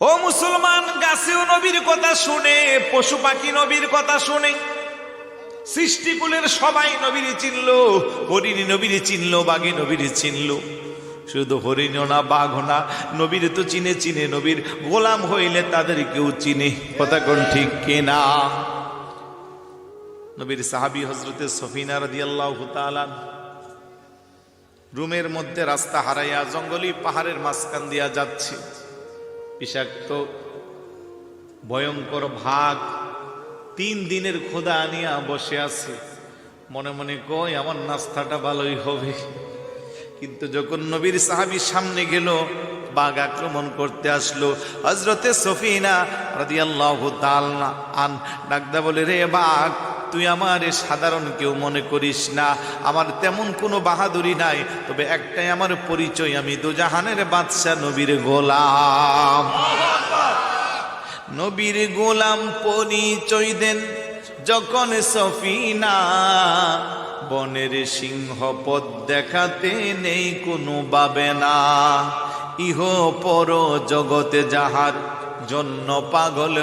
ও মুসলমান, গাছেও নবীর কথা শুনে, পশু পাখি নবীর কথা শুনে, সৃষ্টিকুলের সবাই নবীর চিনল। হরিণী নবীর চিনল, বাঘে নবীর চিনল। শুধু হরিণও না, বাঘও না, নবীর তো চিনে চিনে। নবীর গোলাম হইলে তাদের কেউ চিনে। কথা কোন ঠিক কিনা? নবীর সাহাবী হযরতে সফিনা রাদিয়াল্লাহু তাআলা রুমের মধ্যে রাস্তা হারাইয়া জঙ্গলি পাহাড়ের মাঝখান দিয়া যাচ্ছে। বিষাক্ত ভয়ঙ্কর ভাগ 3 দিনের ক্ষুধা আনিয়া বসে আছে। মনে মনে কয় আমার নাস্তাটা ভালোই হবে। কিন্তু যখন নবীর সাহাবী সামনে গেল, বাঘ আক্রমণ করতে আসলো। হযরতে সফিনা রাদিয়াল্লাহু তাআলা আন ডাকদা বলে, রে বাঘ, তুই আমার সাধারণ কেউ মনে করিস না। আমার তেমন কোনো বাহাদুরি নাই, তবে একটাই আমার পরিচয়, আমি দুজাহানের বাদশা নবীর গোলাম। নবীর গোলাম পরিচয় দেন যখন সফিনা। বনের সিংহ পথ দেখাতে নেই কোনো বাবে না। ইহ পর জগতে যাহার জন্য পাগল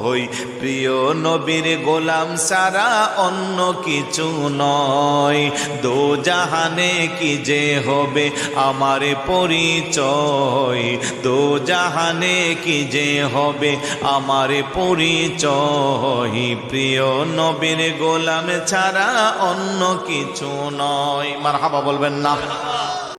হই, প্রিয় নবীর গোলাম সারা অন্য কিছু নয়। দোজাহানে কি যে হবে আমার পরিচয়, দোজাহানে কি যে হবে আমার পরিচয়। প্রিয় নবীর গোলাম ছাড়া অন্য কিছু নয়। মারহাবা বলবেন না?